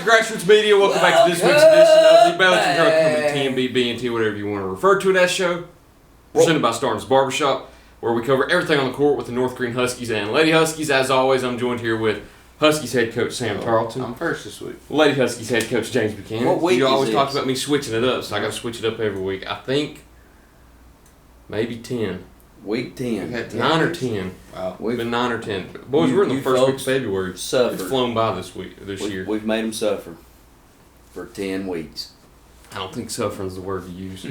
Grassroots Media. Welcome back to this week's edition of the Baileyton Company, TMB, BNT, whatever you want to refer to it as show. Presented by Starnes Barber, where we cover everything on the court with the North Greene Huskies and Lady Huskies. As always, I'm joined here with Huskies head coach Sam Tarlton. I'm first this week. Lady Huskies head coach James Buchanan. What week you is always this? talk about me switching it up, so I got to switch it up every week. I think maybe 10. Week 10. 9 or 10. Wow. It's been 9 or 10. Boys, we're in the first week of February. Suffered. It's flown by this year. We've made them suffer for 10 weeks. I don't think suffering is the word to use.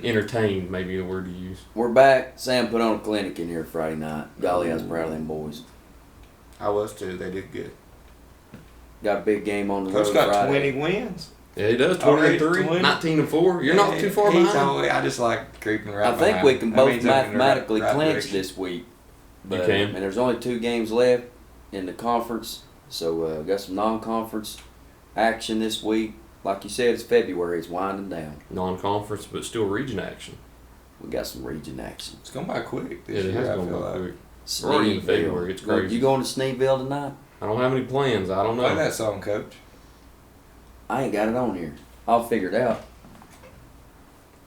Entertained may be the word to use. We're back. Sam put on a clinic in here Friday night. Golly, I was proud of them boys. I was too. They did good. Got a big game on the Coach road got Friday. 20 wins. Yeah, he does. 23, 19-4. You're not too far He's behind. only, I just like creeping right I think behind. we can That both means I'm in the mathematically right clinch direction. this week. But, You can. And there's only 2 games left in the conference. So we got some non-conference action this week. Like you said, it's February. It's winding down. Non-conference, but still region action. We got some region action. It's going by quick Yeah, this it year, has I gone feel by like. quick. We're already in February. It's crazy. You going to Sneeville tonight? I don't have any plans. I don't know. Play that song, Coach. I ain't got it on here. I'll figure it out.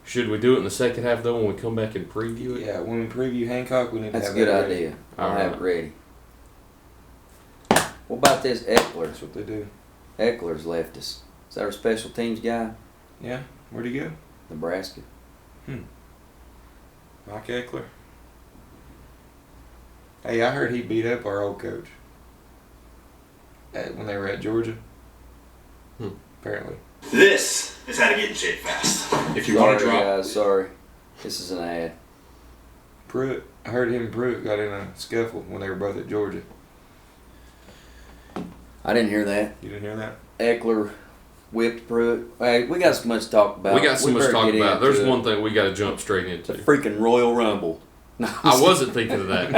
Should we do it in the second half, though, when we come back and preview it? Yeah, when we preview Hancock, we need That's to a have good that ready. idea. I'll All have right. it ready. What about this Eckler? That's what they do. Eckler's left us. Is that our special teams guy? Yeah, where'd he go? Nebraska. Mike Eckler. Hey, I heard he beat up our old coach when they were at Georgia. Apparently. This is how to get in shape fast. If you want to drop, Guys, sorry. This is an ad. Pruitt. I heard him and Pruitt got in a scuffle when they were both at Georgia. I didn't hear that. You didn't hear that? Eckler whipped Pruitt. Hey, we got so much to talk about. We got so much to better talk get about. into There's it. one thing we got to jump straight The into. freaking Royal Rumble. I wasn't thinking of that.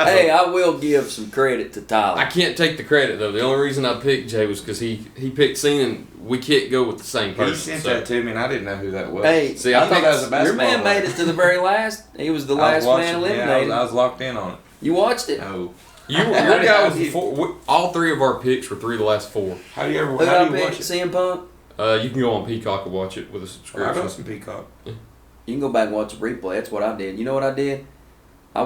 Hey, I will give some credit to Tyler. I can't take the credit, though. The only reason I picked Jay was because he picked Cena, and we can't go with the same person. He sent so. that to me, and I didn't know who that was. Hey, See, I thought that was a your basketball man player. made it to the very last. He was the I was last man watching, eliminated. I was locked in on it. You watched it? No. Your guy was all 3 of our picks were 3 of the last 4. How do you Who ever? How I do you watch picked? it? CM Punk? You can go on Peacock and watch it with a I subscription. got some Peacock. You can go back and watch the replay. That's what I did. You know what I did? I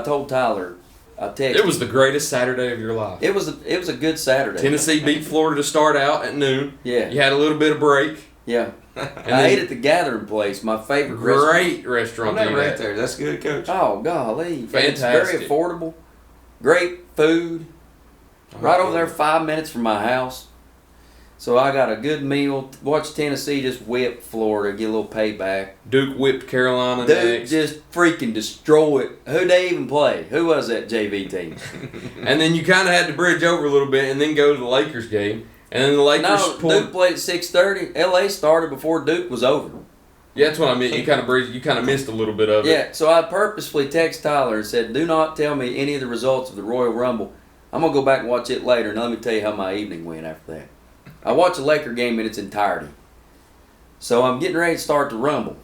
told Tyler, I texted. It was the greatest Saturday of your life. It was a good Saturday. Tennessee beat Florida to start out at noon. Yeah. You had a little bit of break. Yeah. And I then ate at the Gathering Place, my favorite restaurant. great restaurant. I'm to never eat right at. there. That's good, Coach. Oh, golly. And it's Fantastic. very affordable. Great food. Right over there, 5 minutes from my house. So I got a good meal. Watch Tennessee just whip Florida, get a little payback. Duke whipped Carolina Dude, next. just freaking destroy it. Who'd they even play? Who was that JV team? And then you kind of had to bridge over a little bit and then go to the Lakers game. And then the Lakers No, pulled. Duke played at 6:30. LA started before Duke was over. Yeah, that's what I meant. You kind of missed a little bit of it. Yeah, so I purposefully texted Tyler and said, do not tell me any of the results of the Royal Rumble. I'm going to go back and watch it later, and let me tell you how my evening went after that. I watched the Laker game in its entirety. So I'm getting ready to start the Rumble.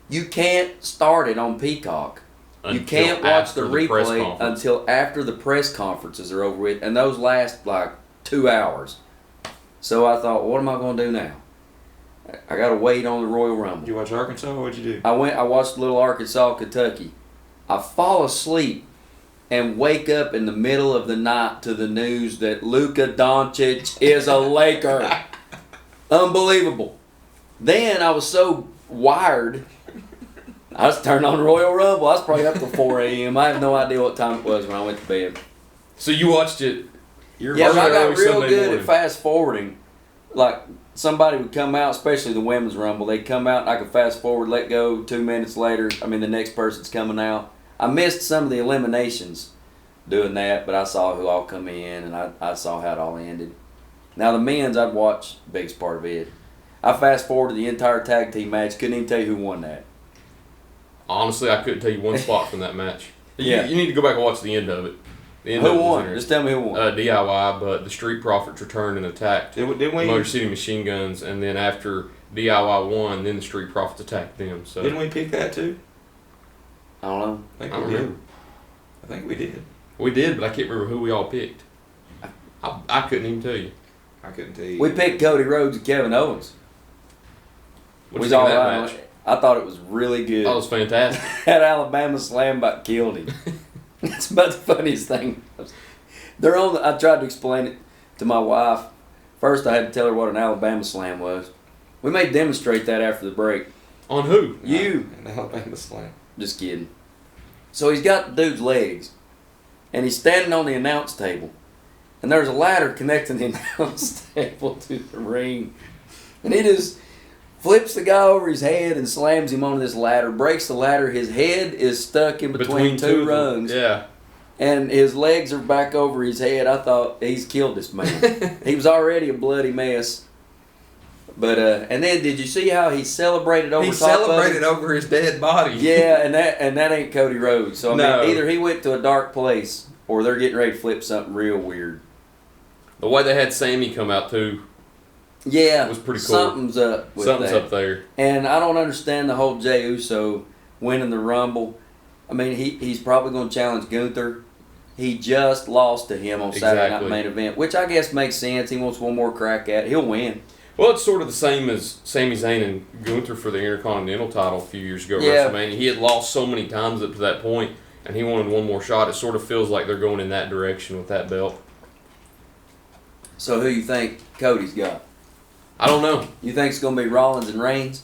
You can't start it on Peacock. You Until can't watch the after press replay conference. until after the press conferences are over with, and those last like 2 hours. So I thought, what am I going to do now? I got to wait on the Royal Rumble. Did you watch Arkansas? What'd you do? I watched Little Arkansas, Kentucky. I fall asleep and wake up in the middle of the night to the news that Luka Doncic is a Laker. Unbelievable. Then I was so wired, I just turned on the Royal Rumble. I was probably up till 4 a.m. I have no idea what time it was when I went to bed. So you watched it. Yeah, but I got early real Sunday good morning. at fast forwarding. Like, somebody would come out, especially the women's rumble, they'd come out and I could fast forward, let go, 2 minutes later, the next person's coming out. I missed some of the eliminations doing that, but I saw who all come in and I saw how it all ended. Now the men's, I'd watch the biggest part of it. I fast forwarded the entire tag team match, couldn't even tell you who won that. Honestly, I couldn't tell you one spot from that match. Yeah. You need to go back and watch the end of it. The end of Who it was won? interesting. Just tell me who won. DIY, but the Street Profits returned and attacked Didn't we? Motor City Machine Guns, and then after DIY won, then the Street Profits attacked them. So Didn't we pick that too? I don't know. I think I we don't did. remember. I think we did. We did, but I can't remember who we all picked. I couldn't even tell you. I couldn't tell you. We picked Cody Rhodes and Kevin Owens. What Was you think all of that right. match? I thought it was really good. That was fantastic. That Alabama slam about killed him. It's about the funniest thing. They're on. I tried to explain it to my wife. First, I had to tell her what an Alabama slam was. We may demonstrate that after the break. On who? You. An Alabama slam. Just kidding. So he's got the dude's legs, and he's standing on the announce table, and there's a ladder connecting the announce table to the ring, and he just flips the guy over his head and slams him onto this ladder, breaks the ladder. His head is stuck in between two rungs. Yeah. And his legs are back over his head. I thought, he's killed this man. He was already a bloody mess. But and then did you see how he celebrated over He top celebrated of over his dead body. Yeah, and that ain't Cody Rhodes. So I No. mean, either he went to a dark place or they're getting ready to flip something real weird. The way they had Sammy come out too. Yeah, It was pretty cool. Something's up with Something's that. up there. And I don't understand the whole Jey Uso winning the Rumble. I mean, he's probably going to challenge Gunther. He just lost to him on Saturday Night Exactly. Main Event, which I guess makes sense. He wants one more crack at it. He'll win. Well, it's sort of the same as Sami Zayn and Gunther for the Intercontinental title a few years ago at Yeah. WrestleMania. He had lost so many times up to that point, and he wanted one more shot. It sort of feels like they're going in that direction with that belt. So who you think Cody's got? I don't know. You think it's going to be Rollins and Reigns?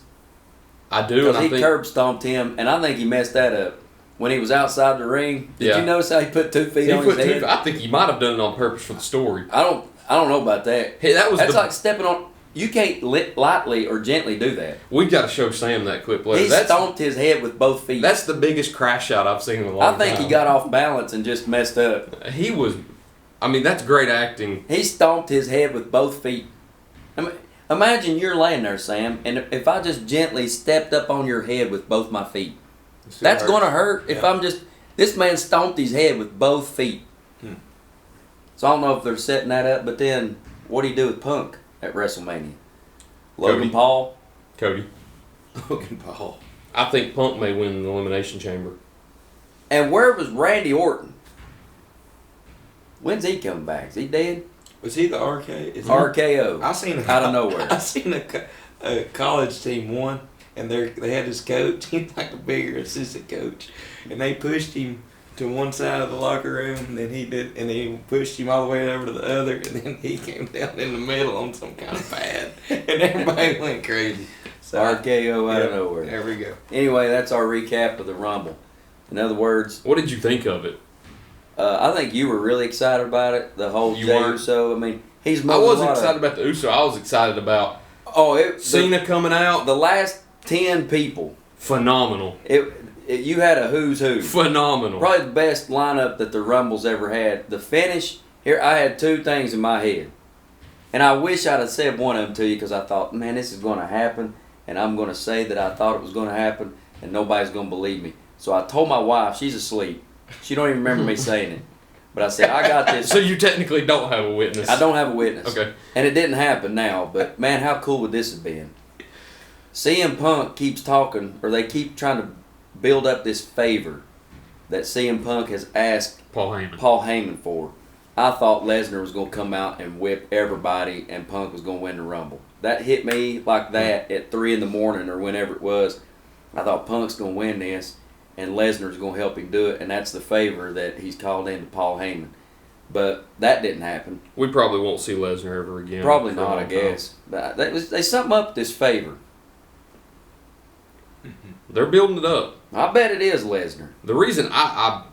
I do, and Because I he think curb stomped him, and I think he messed that up. When he was outside the ring, did Yeah. you notice how he put 2 feet he on put his head? two. I think he might have done it on purpose for the story. I don't know about that. Hey, that was That's the, like stepping on. You can't lightly or gently do that. We've got to show Sam that clip later. He stomped his head with both feet. That's the biggest crash out I've seen in a long I time. think he got off balance and just messed up. He was. I mean, that's great acting. He stomped his head with both feet. I mean, imagine you're laying there, Sam, and if I just gently stepped up on your head with both my feet, that's going to hurt. If I'm just, this man stomped his head with both feet. So I don't know if they're setting that up, but then what do you do with Punk at WrestleMania? Logan Cody. Paul? Cody. Logan Paul. I think Punk may win the Elimination Chamber. And where was Randy Orton? When's he coming back? Is he dead? Was he the RK? Is he- RKO. I seen Out of nowhere. I seen a college team won, and they had his coach. He's like a bigger assistant coach, and they pushed him to one side of the locker room, and then he pushed him all the way over to the other, and then he came down in the middle on some kind of pad, and everybody went crazy. So RKO out of nowhere. There we go. Anyway, that's our recap of the Rumble. In other words, What did you think of it? I think you were really excited about it. The whole You Jey weren't? Uso. I mean, he's I moving wasn't a lot of- excited about the Uso. I was excited about Oh, Cena coming out. the last 10 people. Phenomenal. You had a who's who. Phenomenal. Probably the best lineup that the Rumble's ever had. The finish, here I had 2 things in my head. And I wish I'd have said one of them to you because I thought, man, this is going to happen. And I'm going to say that I thought it was going to happen. And nobody's going to believe me. So I told my wife, she's asleep. She don't even remember me saying it. But I said, I got this. So you technically don't have a witness. I don't have a witness. Okay. And it didn't happen now. But, man, how cool would this have been? CM Punk keeps talking, or they keep trying to build up this favor that CM Punk has asked Paul Heyman. Paul Heyman for. I thought Lesnar was going to come out and whip everybody and Punk was going to win the Rumble. That hit me like that at 3 in the morning or whenever it was. I thought Punk's going to win this and Lesnar's going to help him do it, and that's the favor that he's called in to Paul Heyman. But that didn't happen. We probably won't see Lesnar ever again. Probably for a not, long I time. guess. But they something up this favor. They're building it up. I bet it is Lesnar. The reason I'll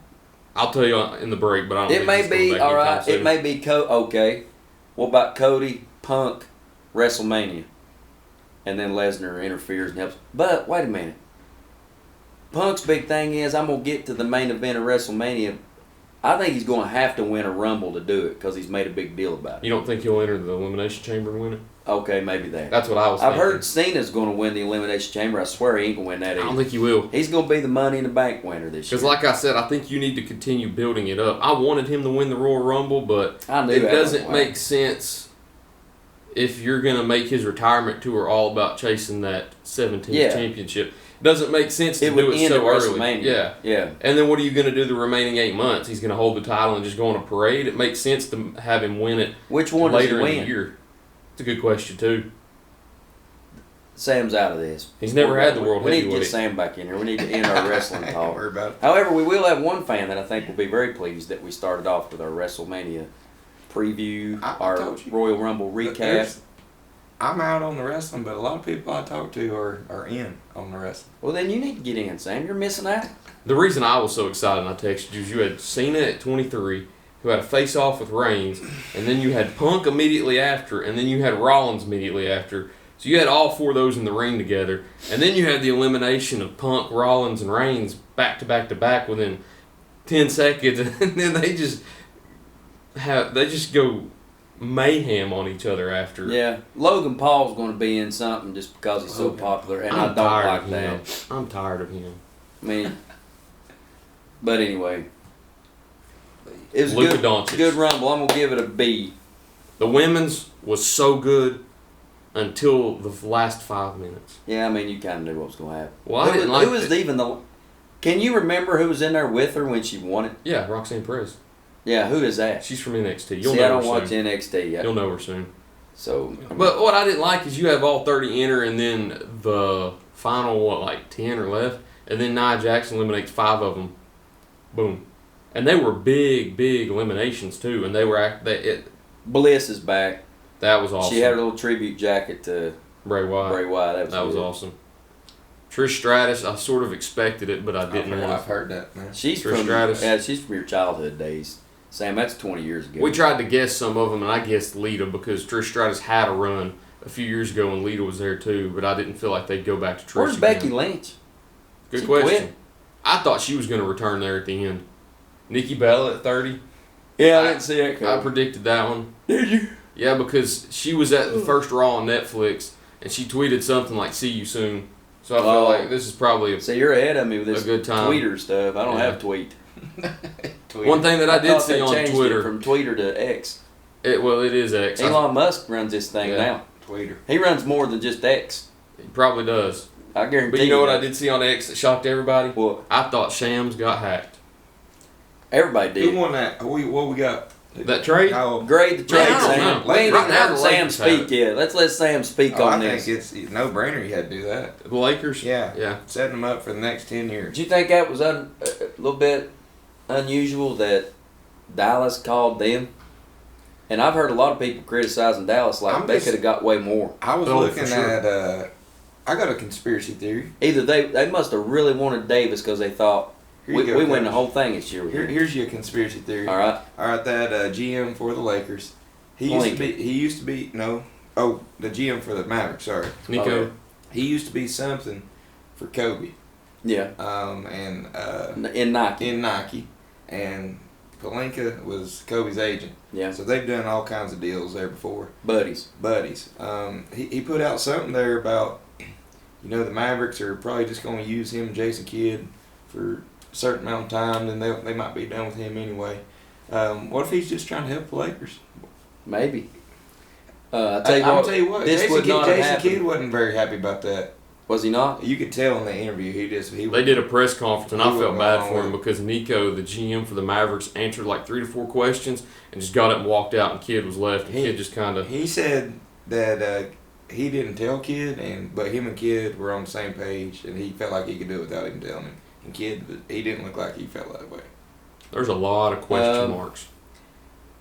tell you in the break, but I don't It think may it's coming be, back all anytime right, soon. it may be, okay. What about Cody, Punk, WrestleMania? And then Lesnar interferes and helps. But, wait a minute. Punk's big thing is, I'm going to get to the main event of WrestleMania. I think he's going to have to win a Rumble to do it because he's made a big deal about it. You don't think he'll enter the Elimination Chamber and win it? Okay, maybe that. That's what I was I've thinking. heard Cena's going to win the Elimination Chamber. I swear he ain't going to win that I don't either. think he will. He's going to be the Money in the Bank winner this year. Because like I said, I think you need to continue building it up. I wanted him to win the Royal Rumble, but I knew it that doesn't was make sense if you're going to make his retirement tour all about chasing that 17th Yeah. championship. It doesn't make sense to It do would it end so at early. WrestleMania. Yeah. Yeah. And then what are you going to do the remaining 8 months? He's going to hold the title and just go on a parade? It makes sense to have him win it Which one does he later in win? the year. It's a good question too. Sam's out of this. He's never had the world We need to heavyweight. get Sam back in here. We need to end our wrestling Don't talk. worry about it. However, we will have one fan that I think will be very pleased that we started off with our WrestleMania preview, I our told you. Royal Rumble recap. I'm out on the wrestling, but a lot of people I talk to are in on the wrestling. Well, then you need to get in, Sam. You're missing out. The reason I was so excited and I texted you is you had Cena at 23, who had a face-off with Reigns, and then you had Punk immediately after, and then you had Rollins immediately after. So you had all four of those in the ring together, and then you had the elimination of Punk, Rollins, and Reigns back to back to back within 10 seconds, and then they just go mayhem on each other after. Yeah, Logan Paul's going to be in something just because he's so popular, and I don't like that. I'm tired of him. I mean, but anyway, it was a Luka Doncic. good Rumble. I'm gonna give it a B. The women's was so good until the last 5 minutes. Yeah, I mean, you kind of knew what was going to happen. Well, I didn't like who was it. even the? Can you remember who was in there with her when she won it? Yeah, Roxanne Perez. Yeah, who is that? She's from NXT. You'll See, know I don't her watch soon. NXT yet. You'll know her soon. So, But what I didn't like is you have all 30 enter, and then the final 10 are left, and then Nia Jackson eliminates 5 of them. Boom, and they were big eliminations too, and they were Bliss is back. that was awesome. She had a little tribute jacket to Bray Wyatt. Bray Wyatt. That was good. awesome. Trish Stratus, I sort of expected it, but I didn't I've want heard that, man. She's Trish from Stratus. she's from your childhood days. Sam, that's 20 years ago. We tried to guess some of them, and I guessed Lita because Trish Stratus had a run a few years ago when Lita was there too, but I didn't feel like they'd go back to Trish. Where's again. Becky Lynch? Good She question. quit? I thought she was going to return there at the end. Nikki Bella at 30. Yeah, I didn't see that I coming. predicted that one. Did you? Yeah, because she was at the first Raw on Netflix, and she tweeted something like, "See you soon." So I feel like this is probably a So you're ahead of me with this a good time. tweeter stuff. I don't Yeah. have tweet. One thing that I did thought see they on changed it Twitter. from Twitter to X. It is X. Elon Musk runs this thing Yeah. now. Tweeter. He runs more than just X. He probably does. I guarantee. But you know what I did see on X that shocked everybody? What? I thought Shams got hacked. Everybody did. Who won that? What we got? That trade? How, Grade the trade, Man, I don't Sam. know. We ain't Right even now, heard the Sam Lakers have speak yet. Let's let Sam speak on I this. think it's no brainer. You had to do that. The Lakers? Yeah. Yeah. Setting them up for the next 10 years. Did you think that was a little bit unusual that Dallas called them? And I've heard a lot of people criticizing Dallas like they could have got way more. I was Oh, looking for sure. at. I got a conspiracy theory. Either they must have really wanted Davis because they thought Here we you go, win the Coach. whole thing this year. Here's your conspiracy theory. All right. All right, that GM for the Lakers. He used to be no. Oh, the GM for the Mavericks. Sorry, Nico. Okay. he used to be something for Kobe. Yeah. And In Nike. in Nike, and Pelinka was Kobe's agent. Yeah. So they've done all kinds of deals there before. Buddies. Buddies. He put out something there about, the Mavericks are probably just going to use him and Jason Kidd for a certain amount of time, and they might be done with him anyway. What if he's just trying to help the Lakers? Maybe. I'll tell you what. This would not have Jason happened. Kidd wasn't very happy about that. Was he not? You could tell in the interview he They did a press conference, and I He felt went bad along for him with because Nico, the GM for the Mavericks, answered like 3 to 4 questions and just got up and walked out, and Kid was left. And Kid just kind of. He said that he didn't tell Kidd, but him and Kidd were on the same page, and he felt like he could do it without him telling him. And Kidd, he didn't look like he felt that way. There's a lot of question marks.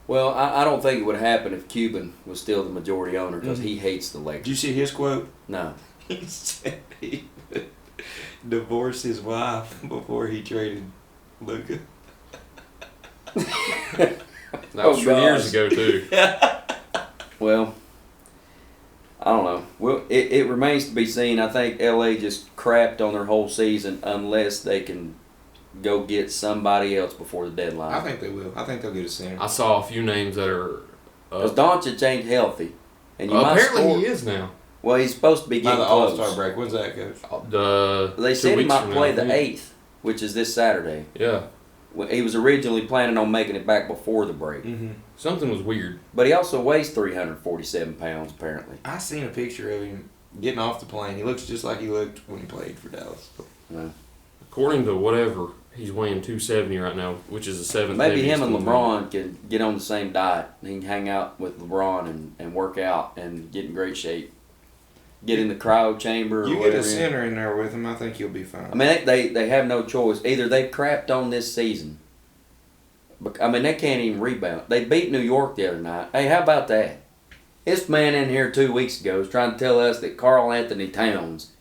Well, I don't think it would happen if Cuban was still the majority owner because he hates the Did Lakers. you see his quote? No. He said he would divorce his wife before he traded Luka. That was Oh, from years gosh. ago, too. Well, I don't know. Well, it remains to be seen. I think LA just crapped on their whole season unless they can go get somebody else before the deadline. I think they will. I think they'll get a center. I saw a few names that are. Because Doncic ain't healthy. And you might Apparently, score. he is now. Well, he's supposed to be By getting the close. All-Star break. When's that, Coach? They 2 said he weeks might from play now, the I think. 8th, which is this Saturday. Yeah. Well, he was originally planning on making it back before the break. Mm-hmm. Something was weird. But he also weighs 347 pounds, apparently. I seen a picture of him getting off the plane. He looks just like he looked when he played for Dallas. Yeah. According to whatever, He's weighing 270 right now, which is the seventh. Maybe heaviest him and in the world. LeBron can get on the same diet. He can hang out with LeBron and work out and get in great shape. Get in the cryo chamber or You get whatever. a center in there with him, I think you'll be fine. I mean, they have no choice. Either they've crapped on this season. I mean, they can't even rebound. They beat New York the other night. Hey, how about that? This man in here 2 weeks ago was trying to tell us that Karl Anthony Towns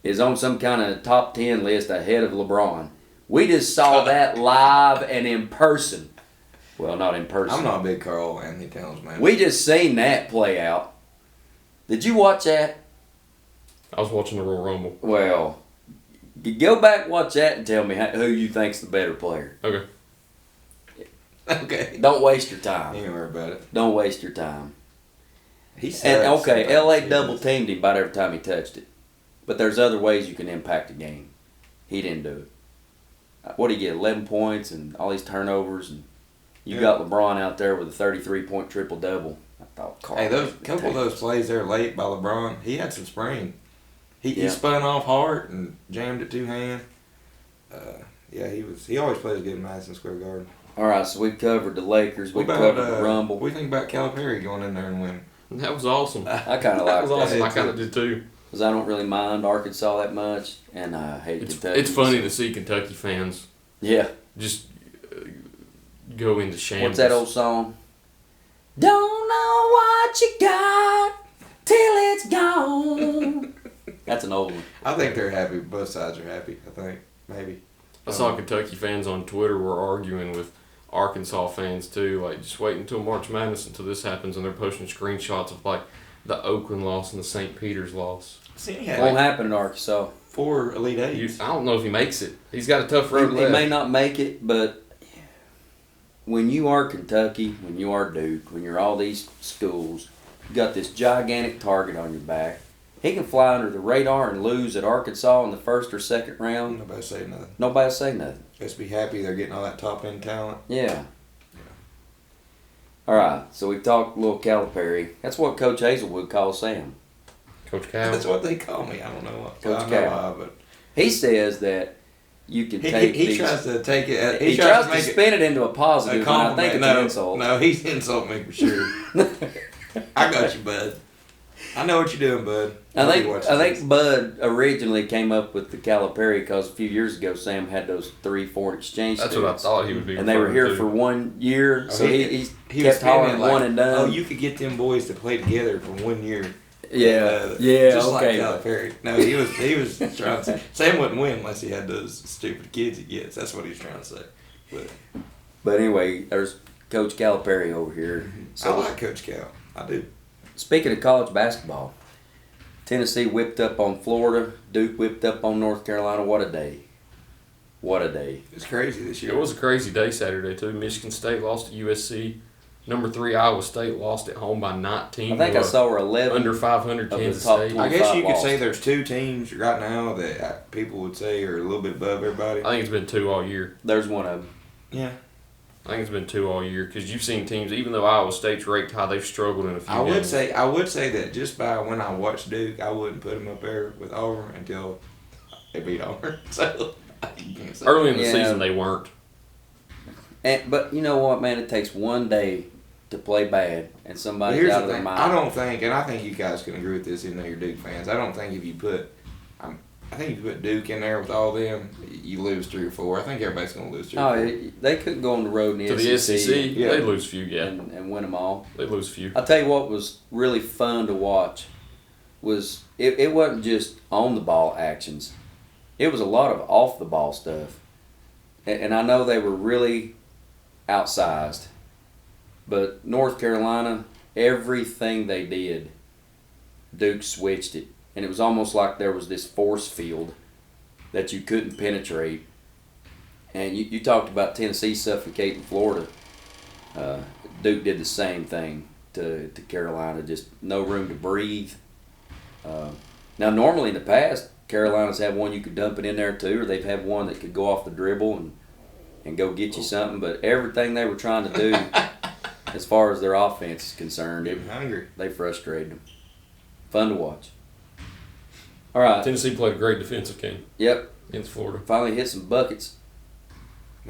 is on some kind of top 10 list ahead of LeBron. We just saw that live and in person. Well, not in person. I'm not a big Karl Anthony Towns man. We just seen that play out. Did you watch that? I was watching the Royal Rumble. Well, go back and watch that and tell me who you think's the better player. Okay. Okay. Don't waste your time. Ain't worry about it. Don't waste your time. He sucks And okay, sometimes. LA He double does. teamed him about every time he touched it. But there's other ways you can impact a game. He didn't do it. What did he get? 11 points and all these turnovers, and you Yeah. got LeBron out there with a 33-point triple double. I thought, Karl. Hey, those couple of those plays there late by LeBron, he had some spring. He Yeah. spun off hard and jammed it 2-hand. Yeah, he always plays good in Madison Square Garden. All right, so we covered the Lakers. We What covered about the Rumble. What do you think about Calipari going in there and winning? That was awesome. I kind of That like was that awesome. I It's- kind of did too. because I don't really mind Arkansas that much, and I hate Kentucky. It's funny to see Kentucky fans Yeah. just go into shambles. What's that old song? Don't know what you got till it's gone. That's an old one. I think they're happy. Both sides are happy. I think maybe. I saw Kentucky fans on Twitter were arguing with Arkansas fans too, like just wait until March Madness until this happens, and they're posting screenshots of like the Oakland loss and the St. Peter's loss. See, he Won't had happen in Arkansas. 4 Elite Eights. I don't know if he makes it. He's got a tough He, road he left. may not make it, but when you are Kentucky, when you are Duke, when you're all these schools, you got this gigantic target on your back. He can fly under the radar and lose at Arkansas in the first or second round. Nobody say nothing. Nobody say nothing. Just be happy they're getting all that top end talent. Yeah. All right, so we've talked a little Calipari. That's what Coach Hazelwood calls Sam. Coach Cal. That's what they call me. I don't know what. Coach I don't know Cal. why, but He says that you can take he these. tries to take it. He tries to make spin it into a it positive, a and I compliment. think it's an No, insult. no, he's insulting me for sure. I got you, bud. I know what you're doing, bud. I think Bud originally came up with the Calipari because a few years ago Sam had those 3 foreign exchange That's what I students. thought he would be. And they were referring here to. for 1 year, Oh, so he was kept spinning hollering it like, one and done. Oh, you could get them boys to play together for 1 year. yeah, Just okay. like Calipari. No, he was trying to say Sam wouldn't win unless he had those stupid kids he gets. That's what he's trying to say. But anyway, there's Coach Calipari over here. I like Coach Cal. I do. Speaking of college basketball, Tennessee whipped up on Florida. Duke whipped up on North Carolina. What a day. What a day. It's crazy this year. It was a crazy day Saturday too. Michigan State lost to USC. Number 3 Iowa State lost at home by 19. I think I saw her 11. under 500 of the Kansas top State. 20. I guess you could lost. say there's 2 teams right now that people would say are a little bit above everybody. I think it's been 2 all year. There's one of them. Yeah. I think it's been 2 all year because you've seen teams, even though Iowa State's ranked high, they've struggled in a few I would games. say that just by when I watched Duke, I wouldn't put them up there with Auburn until they beat Auburn. So you can't say Early in the Yeah. season, they weren't. But you know what, man? It takes one day to play bad, and But somebody's here's out the of their thing. mind. I don't think, and I think you guys can agree with this, even though you're Duke fans. I don't think if you put, I think if you put Duke in there with all them, you lose 3 or 4. I think everybody's going to lose 3 or 4. They couldn't go on the road in To the the SEC, Yeah. they lose a few, yeah. and win them all. They lose a few. I'll tell you what was really fun to watch was it wasn't just on the ball actions. It was a lot of off the ball stuff. And I know they were really outsized. But North Carolina, everything they did, Duke switched it. And it was almost like there was this force field that you couldn't penetrate. And you talked about Tennessee suffocating Florida. Duke did the same thing to Carolina, just no room to breathe. Now, normally in the past, Carolina's had one you could dump it in there too, or they've had one that could go off the dribble and go get you something. But everything they were trying to do, as far as their offense is concerned, Getting hungry. they frustrated them. Fun to watch. All right. Tennessee played a great defensive game Yep. against Florida. Finally hit some buckets.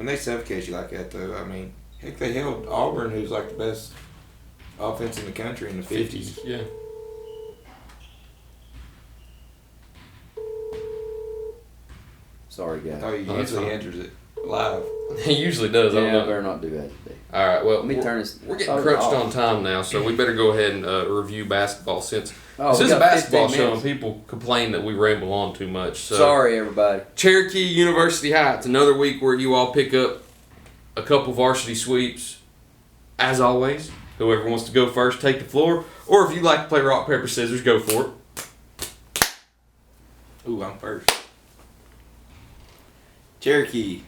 when they suffocate you like that, though, I mean, heck, they held Auburn, who's like the best offense in the country in the 50s. Yeah. Sorry, guys. Oh, he No, that's usually fine. enters it live. He usually does. I Yeah, I don't know. better not do that today. All right. Well, Let me turn this. we're getting crunched on time now, so we better go ahead and review basketball since this we is a got basketball 15 show minutes. and people complain that we ramble on too much. So Sorry, everybody. Cherokee University Heights, another week where you all pick up a couple varsity sweeps. As always, whoever wants to go first, take the floor. Or if you like to play rock, paper, scissors, go for it. Ooh, I'm first. Cherokee.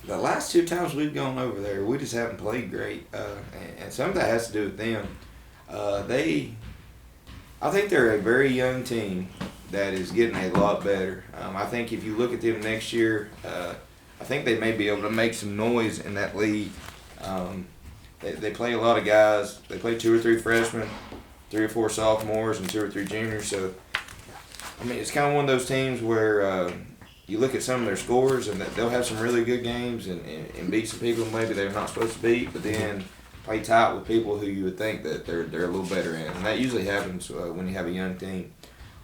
The last 2 times we've gone over there, we just haven't played great, and some of that has to do with them. I think they're a very young team that is getting a lot better. I think if you look at them next year, I think they may be able to make some noise in that league. They play a lot of guys. They play 2 or 3 freshmen, 3 or 4 sophomores, and 2 or 3 juniors. So, I mean, it's kind of one of those teams where you look at some of their scores and they'll have some really good games and beat some people maybe they're not supposed to beat, but then play tight with people who you would think that they're a little better in. And that usually happens when you have a young team.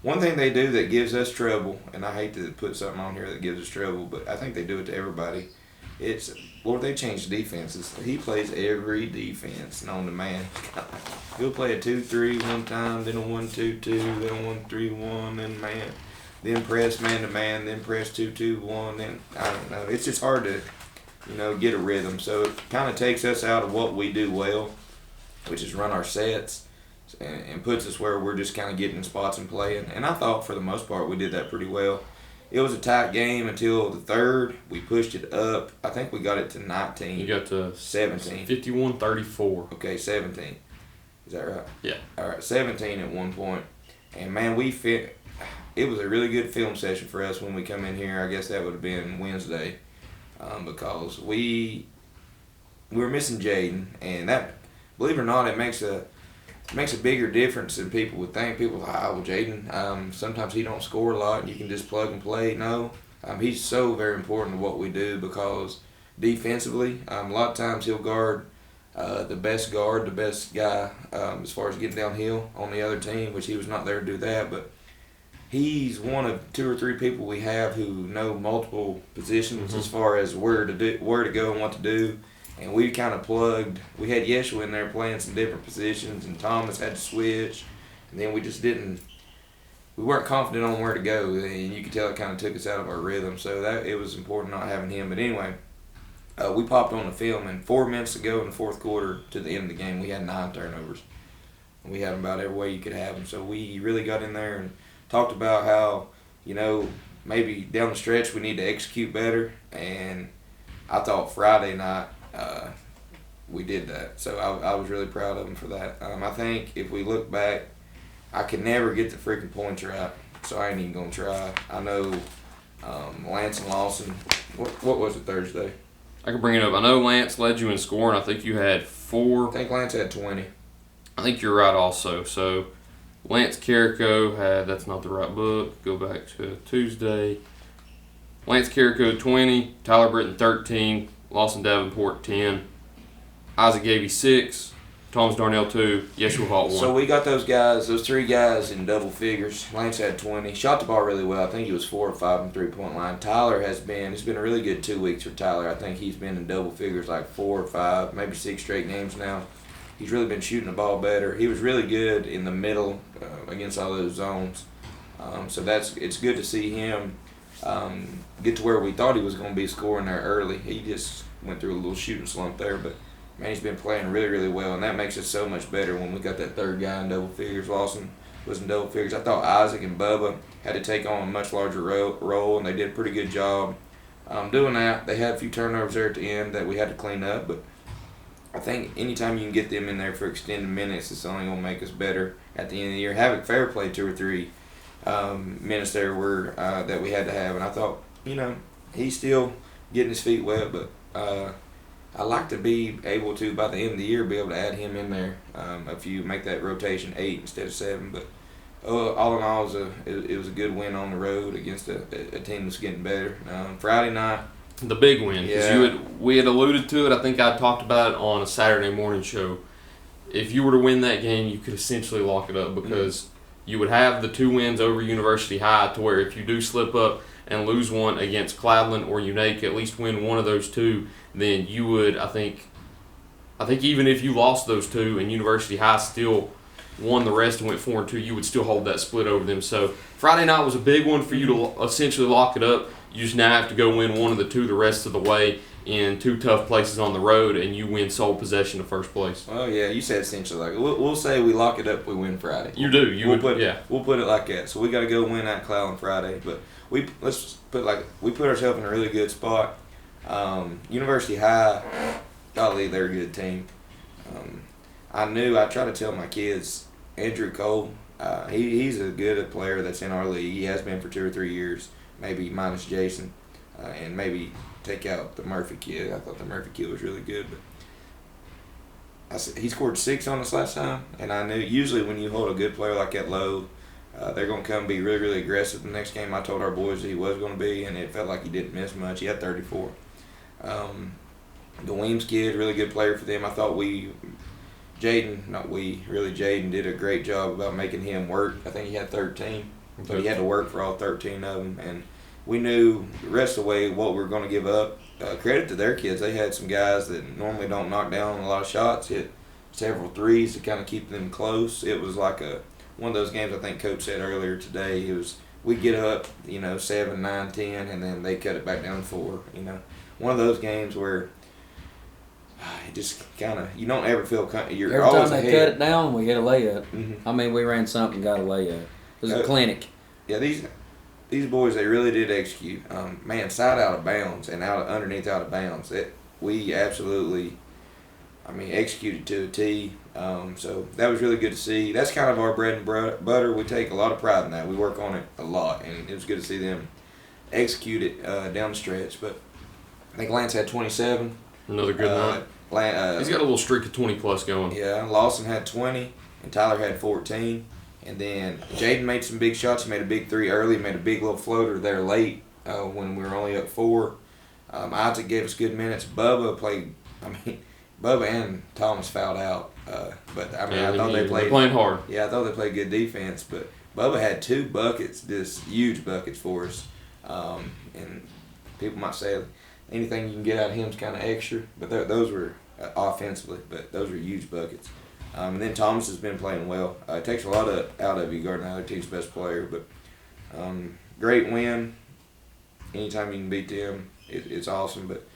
One thing they do that gives us trouble, and I hate to put something on here that gives us trouble, but I think they do it to everybody. Lord, they changed defenses. He plays every defense known to man. He'll play a 2-3 one time, then a 1-2-2, then a 1-3-1, then man. Then press man to man, then press 2-2-1, then I don't know. It's just hard to, get a rhythm. So it kind of takes us out of what we do well, which is run our sets, and puts us where we're just kind of getting in spots and playing. And I thought for the most part we did that pretty well. It was a tight game until the third. We pushed it up. I think we got it to 19. You got to 17. 51-34. Okay, 17. Is that right? Yeah. All right, 17 at one point. And, man, it was a really good film session for us when we come in here. I guess that would have been Wednesday because we were missing Jaden. And that, believe it or not, it makes a bigger difference than people would think. People are like, well, Jaden, sometimes he don't score a lot and you can just plug and play. No, he's so very important to what we do because defensively, a lot of times he'll guard the best guy as far as getting downhill on the other team, which he was not there to do that. But he's one of 2 or 3 people we have who know multiple positions as far as where to go and what to do. And we kind of plugged. We had Yeshua in there playing some different positions, and Thomas had to switch. And then we just didn't. We weren't confident on where to go, and you could tell it kind of took us out of our rhythm. So it was important not having him. But anyway, we popped on the film, and 4 minutes to go in the fourth quarter to the end of the game, we had 9 turnovers. We had them about every way you could have them. So we really got in there and talked about how, maybe down the stretch we need to execute better. And I thought Friday night, we did that. So I was really proud of him for that. I think if we look back, I could never get the freaking points right, so I ain't even going to try. I know Lance and Lawson, what was it Thursday? I can bring it up. I know Lance led you in scoring. I think you had 4. I think Lance had 20. I think you're right also. So Lance Carrico had, that's not the right book, go back to Tuesday. Lance Carrico 20, Tyler Britton 13, Lawson Davenport 10, Isaac Gavey 6, Thomas Darnell 2, Yeshua Hall 1. So we got those 3 guys in double figures. Lance had 20. Shot the ball really well. I think he was 4 or 5 from 3-point line. Tyler it's been a really good 2 weeks for Tyler. I think he's been in double figures like 4 or 5, maybe 6 straight games now. He's really been shooting the ball better. He was really good in the middle against all those zones. So it's good to see him get to where we thought he was going to be scoring there early. He just went through a little shooting slump there, but man, he's been playing really, really well, and that makes it so much better when we got that third guy in double figures. Lawson was in double figures. I thought Isaac and Bubba had to take on a much larger role, and they did a pretty good job doing that. They had a few turnovers there at the end that we had to clean up, but I think anytime you can get them in there for extended minutes, it's only going to make us better at the end of the year. Havoc Fair played 2 or 3 minutes there that we had to have, and I thought, he's still getting his feet wet, but I like to be able to, by the end of the year, be able to add him in there. If you make that rotation 8 instead of 7, but all in all, it was a good win on the road against a team that's getting better. Friday night. The big win, because we had alluded to it. I think I talked about it on a Saturday morning show. If you were to win that game, you could essentially lock it up because you would have the 2 wins over University High, to where if you do slip up and lose one against Cloudland or Unique, at least win one of those 2, then you would, I think even if you lost those 2 and University High still won the rest and went 4-2, you would still hold that split over them. So Friday night was a big one for you to essentially lock it up. You just now have to go win one of the 2 the rest of the way in 2 tough places on the road, and you win sole possession of first place. Oh yeah, you said essentially like we'll say we lock it up, we win Friday. You do. We'll put it like that. So we got to go win at Cloudland Friday, but we put ourselves in a really good spot. University High, golly, they're a good team. I try to tell my kids, Andrew Cole, he's a good player that's in our league. He has been for 2 or 3 years, maybe minus Jason, and maybe take out the Murphy kid. I thought the Murphy kid was really good, but he scored 6 on us last time, and I knew usually when you hold a good player like that low, they're going to come be really, really aggressive. The next game I told our boys that he was going to be, and it felt like he didn't miss much. He had 34. The Weems kid, really good player for them. I thought Jaden did a great job about making him work. I think he had 13, but he had to work for all 13 of them, and we knew the rest of the way what we were going to give up. Credit to their kids. They had some guys that normally don't knock down a lot of shots, hit several threes to kind of keep them close. It was like one of those games I think Coach said earlier today. It was we get up, 7, 9, 10, and then they cut it back down to 4. One of those games where it just kind of you don't ever feel you're every always time they ahead. cut it down, we get a layup. Mm-hmm. I mean, we ran something, got a layup. It was a clinic. Yeah, these boys, they really did execute. Side out of bounds and underneath out of bounds. We absolutely, executed to a T. So that was really good to see. That's kind of our bread and butter. We take a lot of pride in that. We work on it a lot, and it was good to see them execute it down the stretch. But I think Lance had 27. Another good night. He's got a little streak of 20-plus going. Yeah, Lawson had 20, and Tyler had 14. And then Jaden made some big shots. He made a big 3 early, made a big little floater there late when we were only up 4. Isaac gave us good minutes. Bubba and Thomas fouled out. But I thought they played playing hard. Yeah, I thought they played good defense. But Bubba had 2 buckets, just huge buckets for us. And people might say anything you can get out of him is kind of extra. But those were offensively, but those were huge buckets. And then Thomas has been playing well. It takes a lot out of you guarding the other team's best player, but great win. Anytime you can beat them, it's awesome. But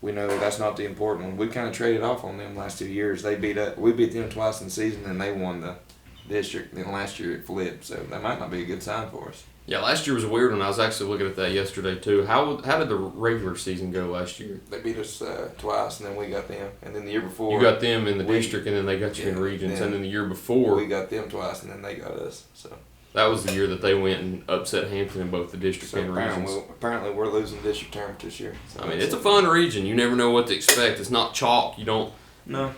we know that's not the important one. We kind of traded off on them last 2 years. We beat them twice in the season, and they won the district. Then last year it flipped, so that might not be a good sign for us. Yeah, last year was a weird one. I was actually looking at that yesterday too. How did the regular season go last year? They beat us twice, and then we got them. And then the year before, you got them in the district, and then they got you in regions. And then the year before, we got them twice, and then they got us. So that was the year that they went and upset Hampton in both the district and regions. Apparently, we're losing district tournament this year. So it's a fun region. You never know what to expect. It's not chalk. You don't. No.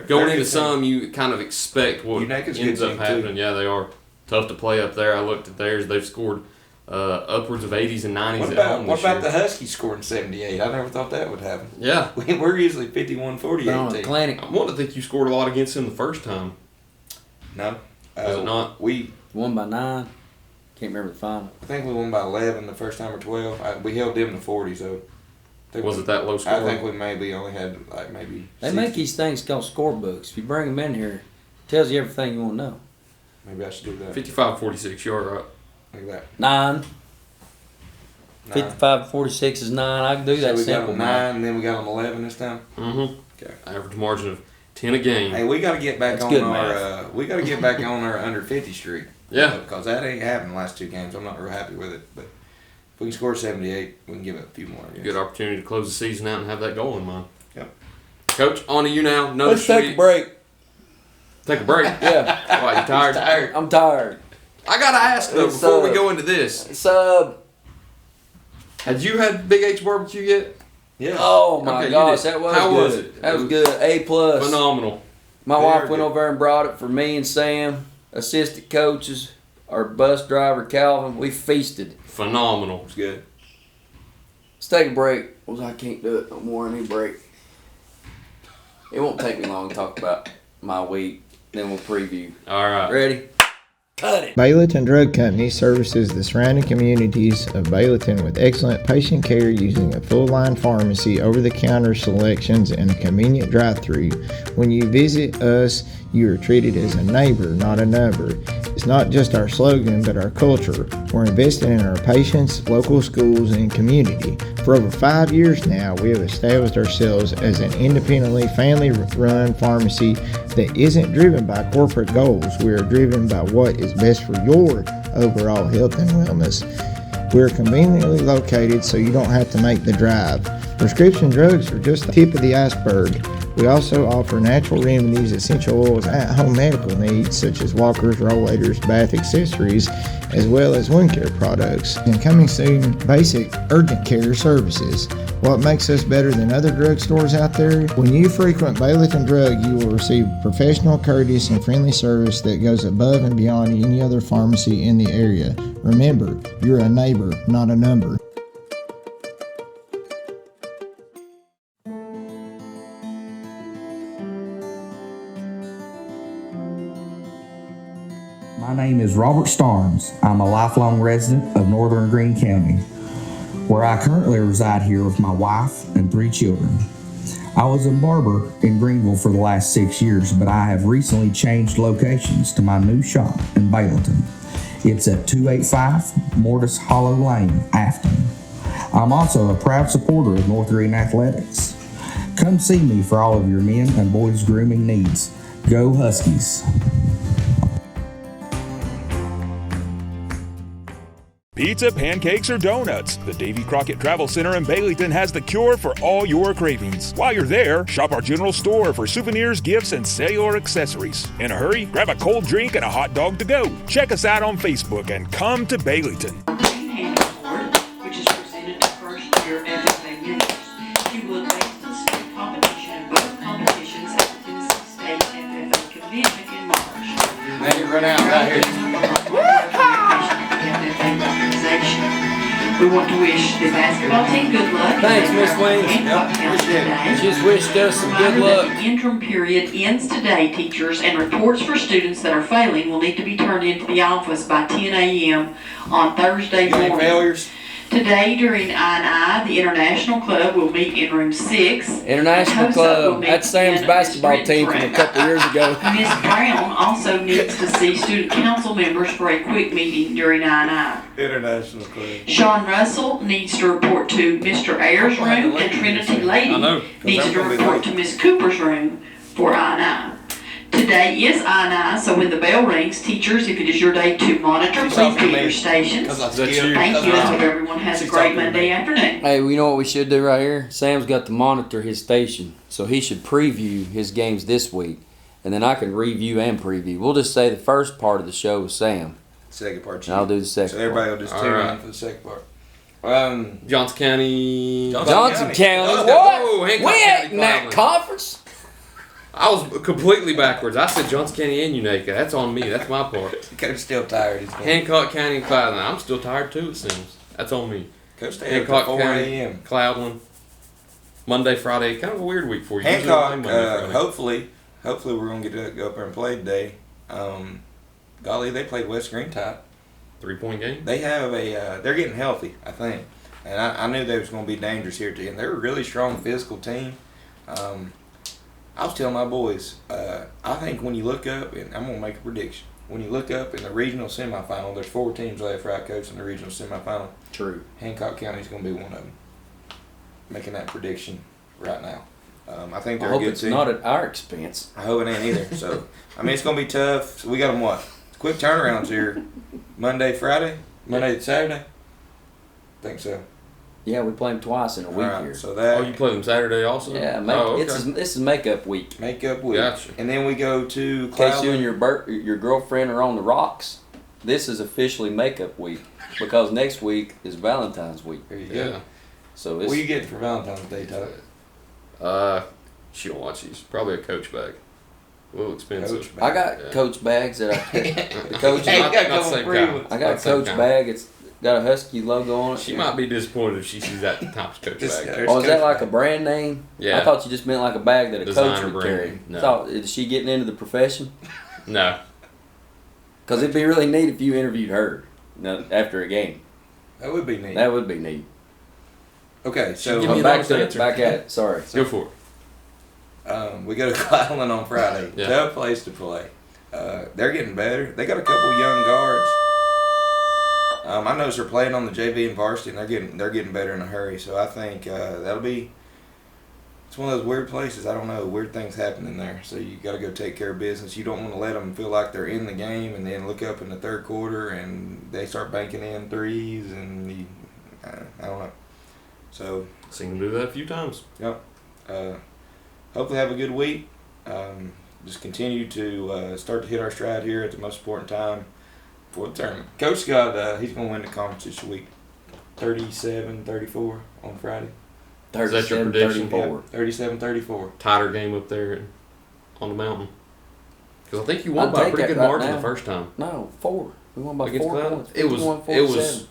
Going into some, you kind of expect what ends up happening. Too. Yeah, they are tough to play up there. I looked at theirs. They've scored upwards of 80s and 90s at home this year. What about the Huskies scoring 78? I never thought that would happen. Yeah. We're usually 51-48 clinic. I want to think you scored a lot against them the first time. No. Was it not? We won by 9. Can't remember the final. I think we won by 11 the first time or 12. We held them to 40, so. Was it that low score? I think we maybe only had maybe. They make these things called scorebooks. If you bring them in here, it tells you everything you want to know. Maybe I should do that. 55-46, you're right. Like that. 9. 55-46 is 9. I can do that we simple. Got 9, and then we got them 11 this time. Mm-hmm. Okay. Average margin of 10 a game. Hey, we got to get back That's on good our. We got to get back on our under 50 streak. Yeah. Because that ain't happened the last 2 games. I'm not real happy with it, but if we can score 78, we can give it a few more. Good opportunity to close the season out and have that goal in mind. Yep. Coach, on to you now. Let's take a break. Take a break? Yeah. Why, you tired? I'm tired. I got to ask, though, before we go into this. Had you had Big H barbecue yet? Yeah. Oh, my gosh. That was How good. was it? That was good. A+. Phenomenal. My wife went over and brought it for me and Sam. assistant coaches, our bus driver Calvin. We feasted. Phenomenal. It's good. Let's take a break. Well, I can't do it no more. I need a break. It won't take me long to talk about my week. Then we'll preview. All right. Ready? Cut it. Baileyton Drug Company services the surrounding communities of Baileyton with excellent patient care using a full-line pharmacy, over-the-counter selections, and a convenient drive-thru. When you visit us, you are treated as a neighbor, not a number. It's not just our slogan, but our culture. We're investing in our patients, local schools, and community. For over 5 years now, we have established ourselves as an independently family-run pharmacy that isn't driven by corporate goals. We are driven by what is best for your overall health and wellness. We are conveniently located so you don't have to make the drive. Prescription drugs are just the tip of the iceberg. We also offer natural remedies, essential oils, at-home medical needs such as walkers, rollators, bath accessories, as well as wound care products. And coming soon, basic urgent care services. What makes us better than other drugstores out there? When you frequent Baileyton Drug, you will receive professional, courteous, and friendly service that goes above and beyond any other pharmacy in the area. Remember, you're a neighbor, not a number. My name is Robert Starnes. I'm a lifelong resident of North Greene County, where I currently reside here with my wife and 3 children. I was a barber in Greenville for the last 6 years, but I have recently changed locations to my new shop in Baileyton. It's at 285 Mortis Hollow Lane, Afton. I'm also a proud supporter of North Greene Athletics. Come see me for all of your men and boys grooming needs. Go Huskies! Pizza, pancakes, or donuts? The Davy Crockett Travel Center in Baileyton has the cure for all your cravings. While you're there, shop our general store for souvenirs, gifts, and cellular accessories. In a hurry, grab a cold drink and a hot dog to go. Check us out on Facebook and come to Baileyton. Which is presented to first-year FFA members. She will advance to the state competition in both competitions at the Tennessee State FFA Convention in March. Man, you run out right here. We want to wish the basketball team good luck. Thanks, Miss Williams. Yep, Just wished us some good Reminder that luck. the interim period ends today, teachers, and reports for students that are failing will need to be turned into the office by 10 a.m. on Thursday Any morning. failures? Today, during I&I, the International Club will meet in room 6. International The COSA will Club. meet That's Sam's in basketball Miss team from a Britton's couple years ago. room. Miss Brown also needs to see student council members for a quick meeting during I&I. International Club. Sean Russell needs to report to Mr. Ayers' room, and Trinity Lady I know. needs to report to Miss Cooper's room for I&I. Today is I&I, so when the bell rings, teachers, if it is your day to monitor, She's please talking to be at me. your stations. That's That's you. Thank you, and hope everyone has a She's great talking to Monday me. afternoon. Hey, you know what we should do right here? Sam's got to monitor his station, so he should preview his games this week, and then I can review and preview. We'll just say the first part of the show with Sam, Second part. and I'll do the second So everybody will just tune Alright. in for the second part. Johnson County. Johnson County. Oh, What? oh, Hancock We County ain't in that finally. conference. I was completely backwards. I said Johnson County and Unaka. That's on me. That's my part. Coach still tired. He's Hancock County and Cloudland. I'm still tired too, it seems. That's on me. Coach stayed up Hancock till 4 County, a.m. Cloudland. Monday, Friday. Kind of a weird week for you. Usually Hancock, I play Monday, Friday. hopefully we're gonna get to go up there and play today. Golly, they played West Green top. 3-point game. They have they're getting healthy, I think, and I knew they was gonna be dangerous here too. And they're a really strong physical team. I was telling my boys, I think when you look up, and I'm gonna make a prediction. When you look up in the regional semifinal, there's 4 teams left, right, Coach, in the regional semifinal. True. Hancock County's gonna be one of them. Making that prediction right now. I think I they're a hope good it's team. not at our expense. I hope it ain't either. So, I mean, it's going to be tough. So we got them what? Quick turnarounds here. Monday, Friday? Monday to Saturday? Think so. Yeah, we play them twice in a week Alright, here. so that Oh, you play them Saturday also? Yeah, Oh, okay. this is makeup week. makeup week. Gotcha. And then we go to In case you and Cloudland. your girlfriend are on the rocks, this is officially makeup week because next week is Valentine's week. There you go. Yeah. So What it's are you getting for Valentine's Day, Tyler? She don't watch these. Probably a Coach bag. A little expensive. Coach I got Yeah. Coach bags that the coach. Hey, Not, got a not the couple same free kind. ones. I got Not a the same Coach kind. bag. It's got a Husky logo on it. She might be disappointed if she sees that Thomas Coach This bag. guy. Oh, is that Coach like bag. a brand name? Yeah. I thought you just meant like a bag that a Designer coach would brand. carry. No. Thought, is she getting into the profession? No. Because it'd be really neat if you interviewed her after a game. That would be neat. That would be neat. Okay, so Give me an Back honest to it. answer. Back at it. Sorry. Go for it. we go to Cleveland on Friday. Yeah. Tough place to play. They're getting better. They got a couple young guards. I noticed they're playing on the JV and varsity, and they're getting better in a hurry. So I think that'll be. It's one of those weird places. I don't know. Weird things happen in there. So you got to go take care of business. You don't want to let them feel like they're in the game, and then look up in the third quarter and they start banking in threes, and I don't know. So Seen him do that a few times. yep. Hopefully have a good week. Just continue to start to hit our stride here at the most important time for the tournament. Coach Scott, he's going to win the conference this week. 37-34 on Friday. Is that your prediction? 37-34. 37-34. Tighter game up there on the mountain. Because I think you won I'd by a take pretty that good right margin now. the first time. No, 4. We won by Against 4 Cloud? points. It was 51-47.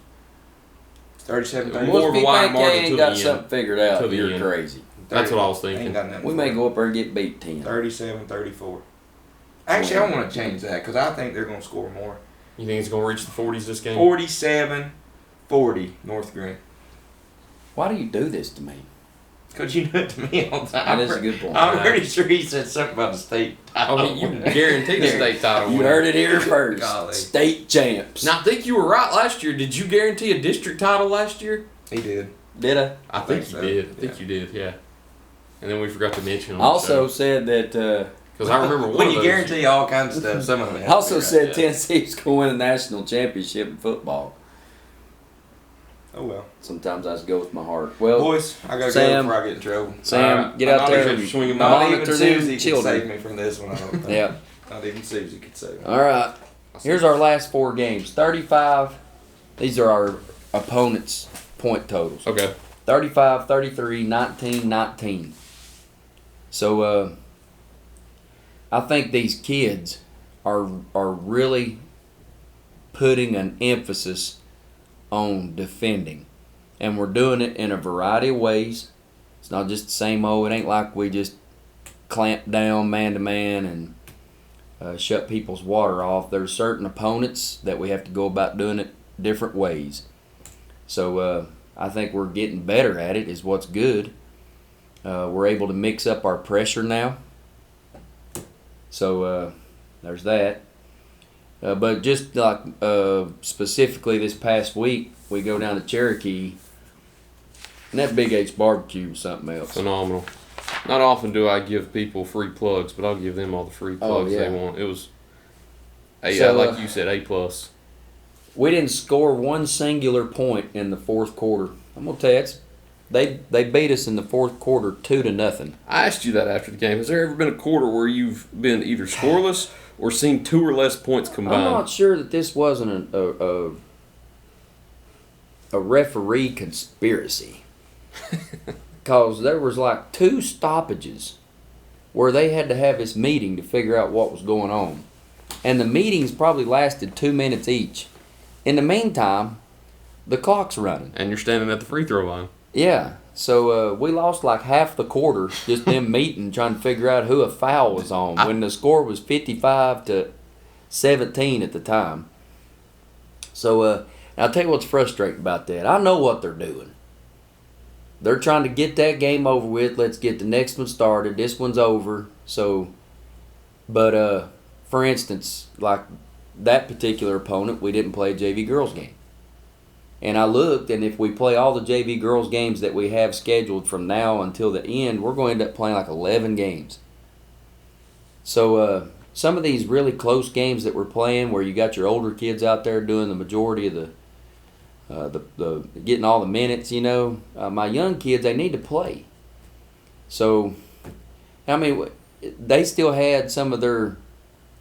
37-34. More of a If wire you margin ain't till got the something end. figured out, Till the you're end. crazy. That's what I was Ain't thinking. got nothing We for may it. go up there and get beat 10. 37-34. Actually, I want to change that because I think they're going to score more. You think it's going to reach the 40s this game? 47-40 North Greene. Why do you do this to me? Because you do it to me all the time. That is a good point. I'm pretty sure he said something about the state title. I mean, you guaranteed the state title. You win. heard it here first. Golly. State champs. Now, I think you were right last year. Did you guarantee a district title last year? He did. Did I? I think so, you did. I think yeah. you did, yeah. And then we forgot to mention on Also said that. because I remember one When of you those. guarantee all kinds of stuff, some of them. I also said yeah. Tennessee's going to win a national championship in football. Oh well. Sometimes I just go with my heart. Well, Boys, I gotta Sam- go before I get in trouble. Sam, get out not there even- and swinging Not even monitor Susie them can children. save me from this one. I don't think. Yeah. Not even Susie could save me. All right. Here's our last 4 games. 35. These are our opponents' point totals. Okay. 35, 33, 19, 19. So I think these kids are really putting an emphasis on defending. And we're doing it in a variety of ways. It's not just the same old. It ain't like we just clamp down man-to-man and shut people's water off. There's certain opponents that we have to go about doing it different ways. So I think we're getting better at it is what's good. We're able to mix up our pressure now. So there's that. But just like specifically this past week, we go down to Cherokee, and that Big H barbecue was something else. Phenomenal. Not often do I give people free plugs, but I'll give them all the free plugs they want. It was, So, like you said, A+. We didn't score one singular point in the fourth quarter. I'm gonna tell you, they beat us in the fourth quarter 2-0. I asked you that after the game. Has there ever been a quarter where you've been either scoreless or seen 2 or less points combined? I'm not sure that this wasn't a referee conspiracy, because there was like 2 stoppages where they had to have this meeting to figure out what was going on, and the meetings probably lasted 2 minutes each. In the meantime, the clock's running. And you're standing at the free throw line. Yeah, so we lost like half the quarter just them meeting, trying to figure out who a foul was on when the score was 55-17 at the time. So I'll tell you what's frustrating about that. I know what they're doing. They're trying to get that game over with. Let's get the next one started. This one's over. So, but for instance, like that particular opponent, we didn't play a JV girls game. And I looked, and if we play all the JV girls games that we have scheduled from now until the end, we're going to end up playing like 11 games. So some of these really close games that we're playing, where you got your older kids out there doing the majority of the getting all the minutes, you know, my young kids, they need to play. So, I mean, they still had some of their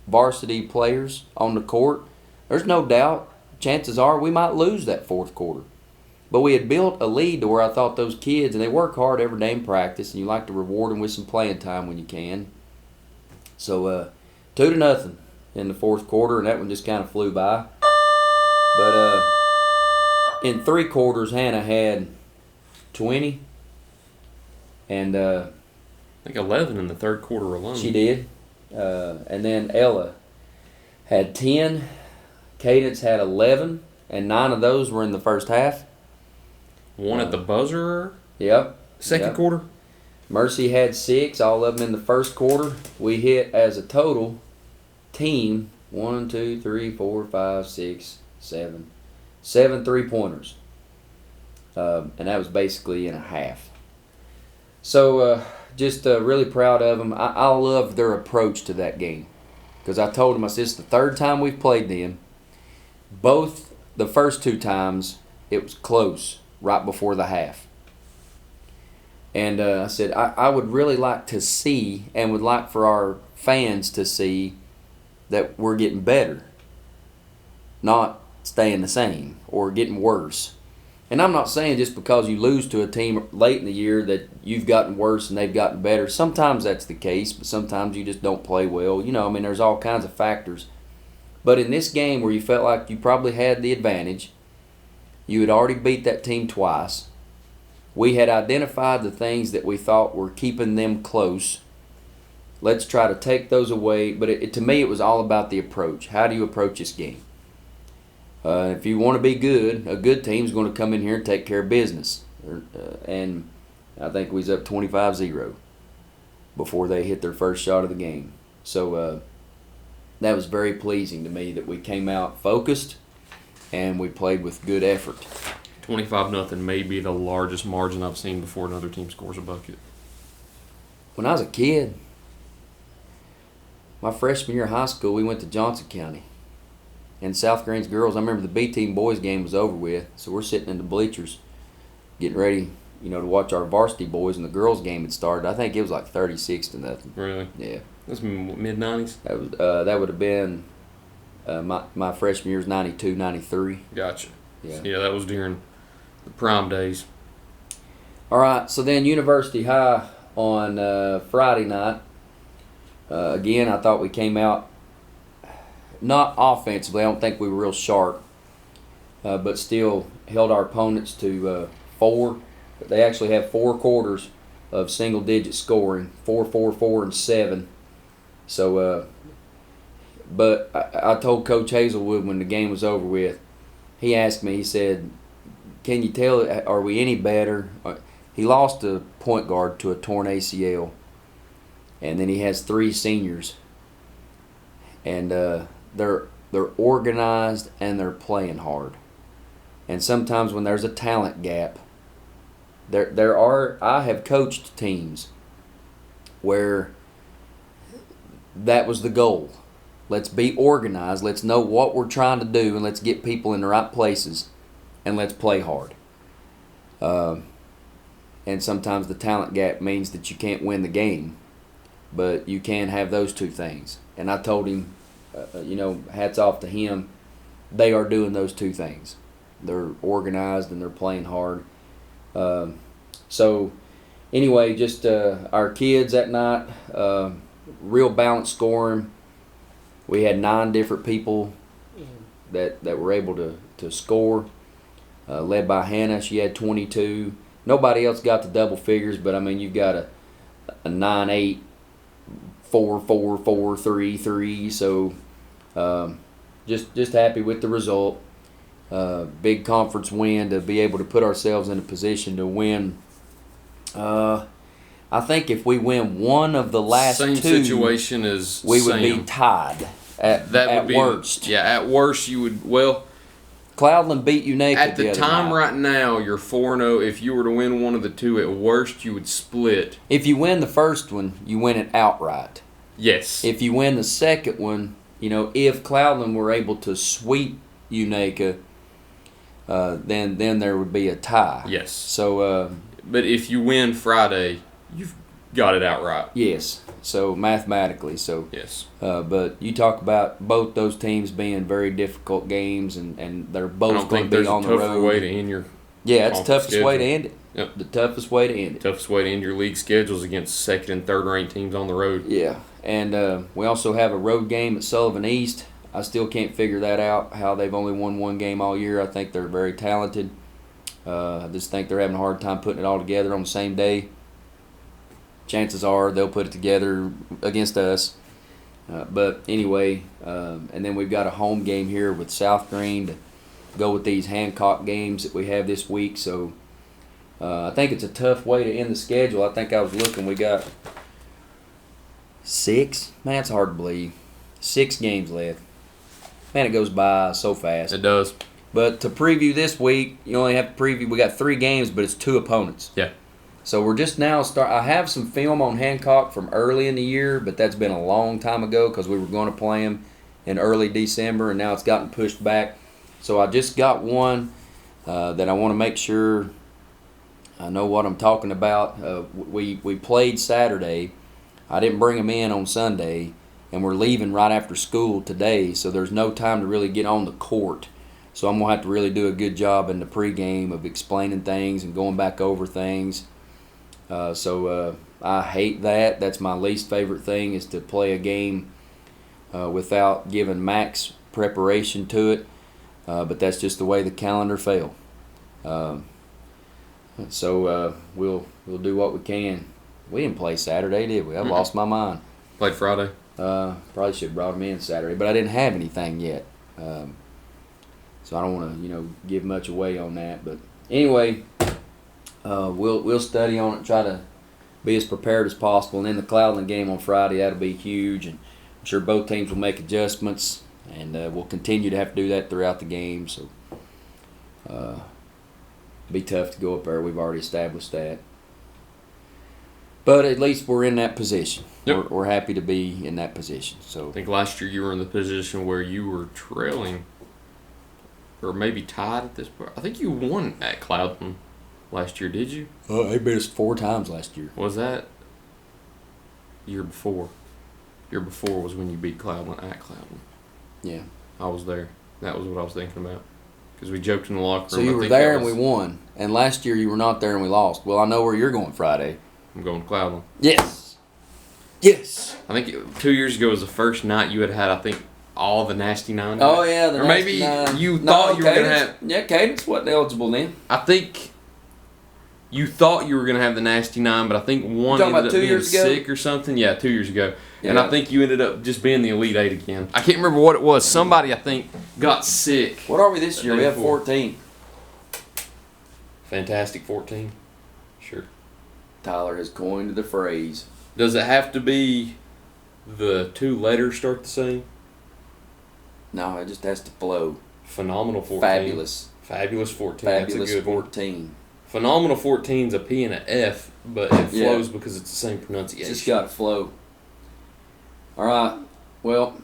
varsity players on the court. There's no doubt. Chances are we might lose that fourth quarter. But we had built a lead to where I thought those kids, and they work hard every day in practice, and you like to reward them with some playing time when you can. So 2-0 in the fourth quarter, and that one just kind of flew by. But in 3 quarters, Hannah had 20, and I think 11 in the third quarter alone. she did. And then Ella had 10, Cadence had 11, and 9 of those were in the first half. One at the buzzer. Yep. Second quarter. Mercy had 6, all of them in the first quarter. We hit as a total team 1, 2, 3, 4, 5, 6, 7 3-pointers. And that was basically in a half. So just really proud of them. I love their approach to that game. Because I told them, I said, it's the third time we've played them. Both the first 2 times, it was close right before the half. And I said, I would really like to see, and would like for our fans to see, that we're getting better. Not staying the same or getting worse. And I'm not saying just because you lose to a team late in the year that you've gotten worse and they've gotten better. Sometimes that's the case, but sometimes you just don't play well. You know, I mean, there's all kinds of factors. But in this game where you felt like you probably had the advantage, you had already beat that team twice. We had identified the things that we thought were keeping them close. Let's try to take those away. But to me, it was all about the approach. How do you approach this game? If you want to be good, a good team's going to come in here and take care of business. And I think we was up 25-0 before they hit their first shot of the game. So that was very pleasing to me that we came out focused and we played with good effort. 25-0 may be the largest margin I've seen before another team scores a bucket. When I was a kid, my freshman year of high school, we went to Johnson County. And South Green's girls, I remember the B-team boys game was over with, so we're sitting in the bleachers getting ready, you know, to watch our varsity boys, and the girls game had started. I think it was like 36-0. Really? Yeah. That's mid-90s? That would have been my freshman year's 92, 93. Gotcha. Yeah. Yeah, that was during the prime days. All right, so then University High on Friday night. Again, I thought we came out not offensively. I don't think we were real sharp, but still held our opponents to 4. They actually have 4 quarters of single-digit scoring, 4, 4, 4, and 7. So, but I told Coach Hazelwood when the game was over with, he asked me, he said, can you tell, are we any better? He lost a point guard to a torn ACL, and then he has 3 seniors. And they're organized and they're playing hard. And sometimes when there's a talent gap, I have coached teams where that was the goal. Let's be organized, let's know what we're trying to do, and let's get people in the right places, and let's play hard. And sometimes the talent gap means that you can't win the game, but you can have those 2 things. And I told him, hats off to him. They are doing those 2 things. They're organized and they're playing hard. So, anyway, just our kids that night, real balanced scoring. We had 9 different people that were able to score, led by Hannah. She had 22. Nobody else got the double figures, but, I mean, you've got a 9-8, 4-4, 4-3, 3. So just happy with the result. Big conference win to be able to put ourselves in a position to win. I think if we win one of the last Same 2, situation as we would Sam. be tied at worst. Yeah, at worst you would. Well, Cloudland beat Unaka at the other time night. right now, you're 4-0. If you were to win one of the 2, at worst you would split. If you win the first one, you win it outright. Yes. If you win the second one, if Cloudland were able to sweep Unaka, then there would be a tie. Yes. So, but if you win Friday, you've got it outright. yes. So mathematically, so. Yes. But you talk about both those teams being very difficult games, and they're I both don't going think to there's be on a the tougher road. way to end your Yeah, it's the toughest schedule. way to end it. Yep. The toughest way to end it. Toughest way to end your league schedules against second and third ranked teams on the road. Yeah, and we also have a road game at Sullivan East. I still can't figure that out, how they've only won one game all year. I think they're very talented. I just think they're having a hard time putting it all together on the same day. Chances are they'll put it together against us. But anyway, and then we've got a home game here with South Greene to go with these Hancock games that we have this week. So I think it's a tough way to end the schedule. I think I was looking, we got 6. Man, it's hard to believe. 6 games left. Man, it goes by so fast. It does. But to preview this week, you only have to preview. We got 3 games, but it's 2 opponents. Yeah. So we're just now I have some film on Hancock from early in the year, but that's been a long time ago because we were going to play them in early December, and now it's gotten pushed back. So I just got one that I want to make sure I know what I'm talking about. We played Saturday. I didn't bring them in on Sunday, and we're leaving right after school today, so there's no time to really get on the court. So I'm going to have to really do a good job in the pregame of explaining things and going back over things. So I hate that. That's my least favorite thing, is to play a game without giving max preparation to it. But that's just the way the calendar fell. So we'll do what we can. We didn't play Saturday, did we? I lost my mind. Played Friday. Probably should have brought them in Saturday, but I didn't have anything yet. So I don't want to, give much away on that. But anyway, we'll study on it, try to be as prepared as possible. And then the Cloudland game on Friday, that'll be huge. And I'm sure both teams will make adjustments, and we'll continue to have to do that throughout the game. So it'll be tough to go up there. We've already established that. But at least we're in that position. Yep. We're happy to be in that position. So I think last year you were in the position where you were trailing, or maybe tied at this point. I think you won at Cloudland last year, did you? they beat us 4 times last year. Was that year before? Year before was when you beat Cloudland at Cloudland. Yeah. I was there. That was what I was thinking about. Because we joked in the locker room. So you were there and we won. And last year you were not there and we lost. Well, I know where you're going Friday. I'm going to Cloudland. Yes. Yes. I think 2 years ago was the first night you had, I think, all the Nasty Nine. Oh, yeah. Or maybe you thought you were going to have. Yeah, Cadence wasn't eligible then. I think you thought you were going to have the Nasty Nine, but I think one talking ended about up 2 being years ago? sick or something. Yeah, 2 years ago. Yeah. And I think you ended up just being the Elite Eight again. I can't remember what it was. Somebody, I think, got sick. What are we this year? We have 14. Fantastic 14. Sure. Tyler has coined the phrase. Does it have to be the 2 letters start the same? No, it just has to flow. Phenomenal 14. Fabulous. Fabulous 14. Fabulous That's a good 14. one. Phenomenal 14 is a P and an F, but it flows because it's the same pronunciation. It's just got to flow. All right. Well,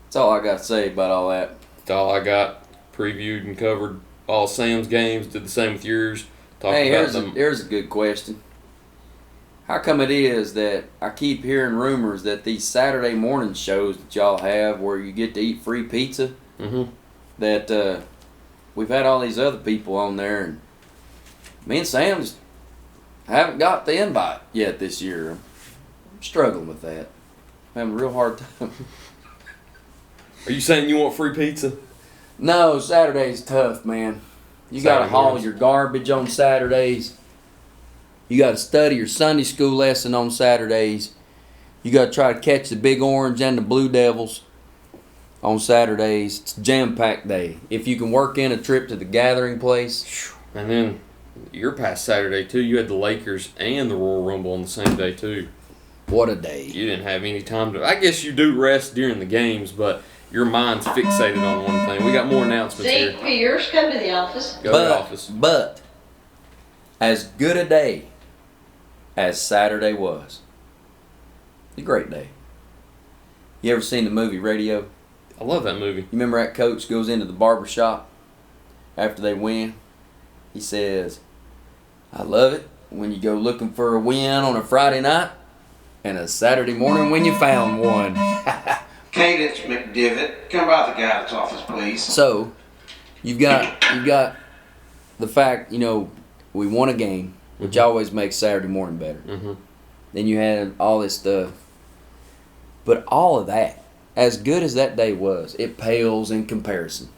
that's all I got to say about all that. That's all I got. Previewed and covered all Sam's games. Did the same with yours. Talked Hey, about here's a good question. How come it is that I keep hearing rumors that these Saturday morning shows that y'all have where you get to eat free pizza, that we've had all these other people on there, and me and Sam just haven't got the invite yet this year. I'm struggling with that. I'm having a real hard time. Are you saying you want free pizza? No, Saturday's tough, man. You got to Saturday haul mornings. your garbage on Saturdays. You got to study your Sunday school lesson on Saturdays. You got to try to catch the Big Orange and the Blue Devils on Saturdays. It's a jam-packed day. If you can work in a trip to the gathering place. And then your past Saturday, too, you had the Lakers and the Royal Rumble on the same day, too. What a day. You didn't have any time to... I guess you do rest during the games, but your mind's fixated on one thing. We got more announcements here. Zeke Pierce, come to the office. Go to the office. But as good a day as Saturday was, a great day. You ever seen the movie Radio? I love that movie. You remember that coach goes into the barber shop after they win? He says, I love it when you go looking for a win on a Friday night and a Saturday morning when you found one. Cadence McDivitt, come by the guidance office, please. So, you've got the fact, we won a game, which always makes Saturday morning better. Mm-hmm. Then you had all this stuff. But all of that, as good as that day was, it pales in comparison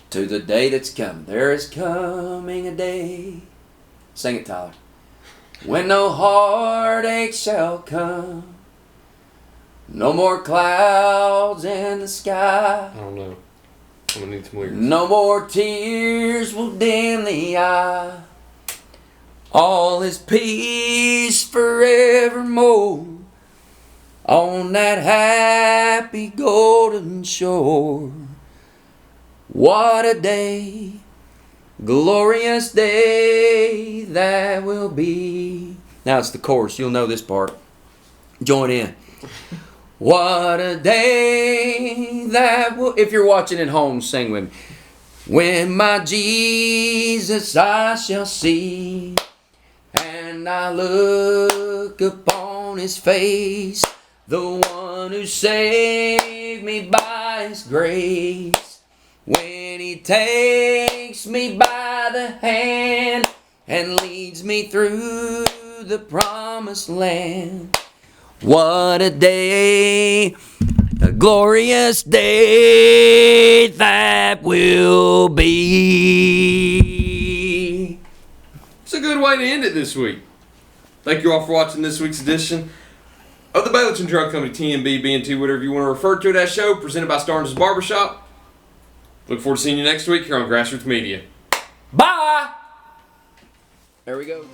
to the day that's coming. There is coming a day. Sing it, Tyler. When no heartache shall come, no more clouds in the sky. I don't know. I'm gonna need some lyrics. No more tears will dim the eye. All is peace forevermore on that happy golden shore. What a day, glorious day that will be. Now it's the chorus. You'll know this part. Join in. What a day that will. If you're watching at home, sing with me. When my Jesus I shall see, and I look upon his face, the one who saved me by his grace. When he takes me by the hand and leads me through the promised land. What a day, a glorious day that will be. It's a good way to end it this week. Thank you all for watching this week's edition of the Baileyton Drug Company, TMB, BNT, whatever you want to refer to that show, presented by Starnes Barbershop. Look forward to seeing you next week here on Grassroots Media. Bye! There we go.